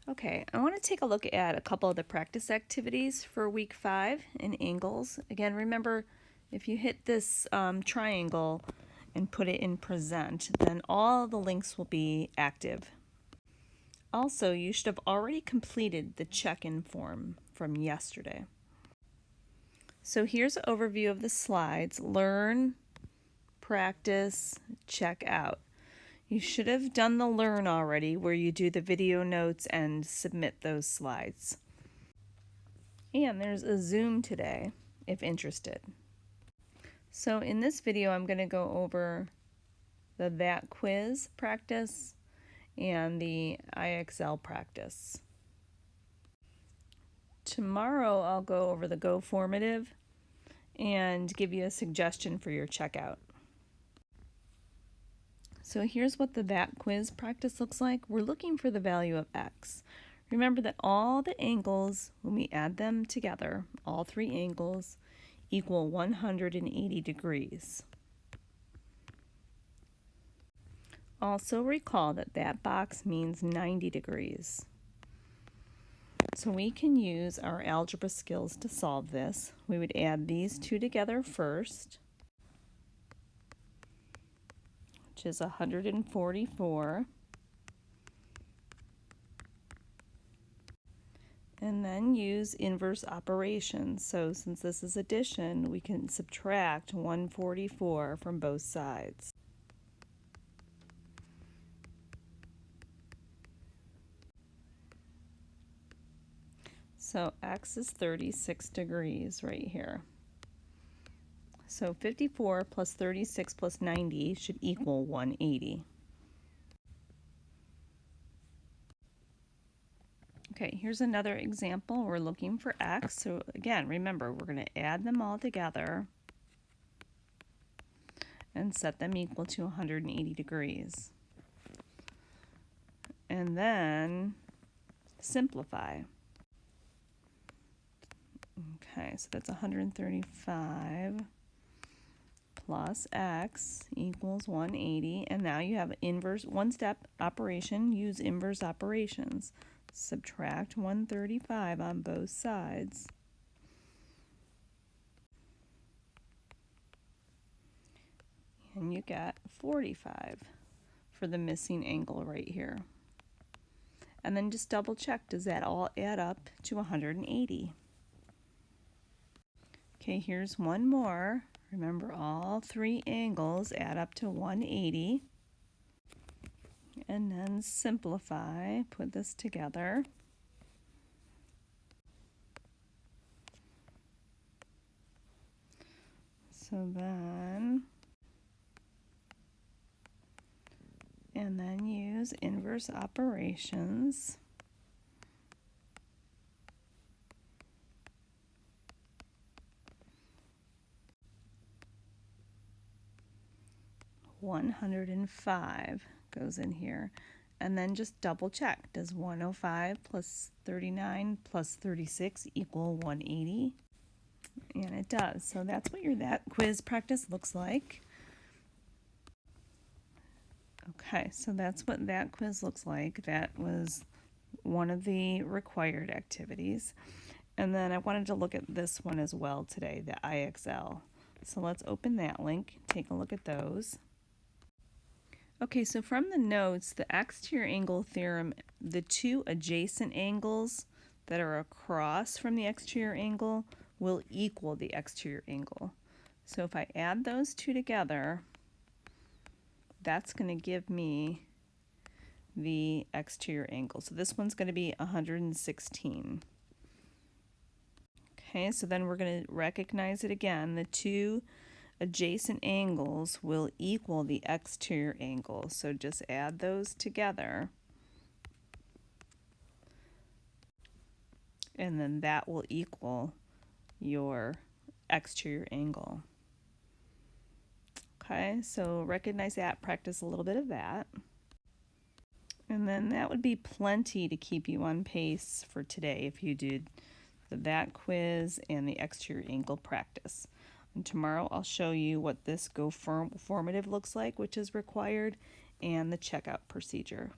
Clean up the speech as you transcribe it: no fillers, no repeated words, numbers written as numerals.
Okay, I want to take a look at a couple of the practice activities for week 5 in angles. Again, remember, if you hit this triangle and put it in present, then all the links will be active. Also, you should have already completed the check-in form from yesterday. So here's an overview of the slides. Learn, practice, check out. You should have done the learn already, where you do the video notes and submit those slides. And there's a Zoom today, if interested. So in this video, I'm going to go over the That Quiz practice and the IXL practice. Tomorrow, I'll go over the Go Formative and give you a suggestion for your checkout. So here's what the That Quiz practice looks like. We're looking for the value of x. Remember that all the angles, when we add them together, all three angles, equal 180 degrees. Also recall that that box means 90 degrees. So we can use our algebra skills to solve this. We would add these two together first, which is 144. And then use inverse operations. So since this is addition, we can subtract 144 from both sides. So x is 36 degrees right here. So 54 plus 36 plus 90 should equal 180. Okay, here's another example. We're looking for x. So again, remember, we're going to add them all together and set them equal to 180 degrees. And then simplify. Okay, so that's 135 plus x equals 180. And now you have inverse, one-step operation. Use inverse operations. Subtract 135 on both sides. And you get 45 for the missing angle right here. And then just double check, does that all add up to 180? Okay, here's one more. Remember, all three angles add up to 180. And then simplify, put this together. So then, and then use inverse operations. $105 goes in here. And then just double check. Does 105 plus 39 plus 36 equal 180? And it does. So that's what your That Quiz practice looks like. Okay, so that's what That Quiz looks like. That was one of the required activities. And then I wanted to look at this one as well today, the IXL. So let's open that link, take a look at those. Okay, so from the notes, the exterior angle theorem, the two adjacent angles that are across from the exterior angle will equal the exterior angle. So if I add those two together, that's going to give me the exterior angle. So this one's going to be 116. Okay, so then we're going to recognize it again. The two adjacent angles will equal the exterior angle. So just add those together. And then that will equal your exterior angle. Okay, so recognize that, practice a little bit of that. And then that would be plenty to keep you on pace for today if you did the That Quiz and the exterior angle practice. And tomorrow I'll show you what this Go Formative looks like, which is required, and the checkout procedure.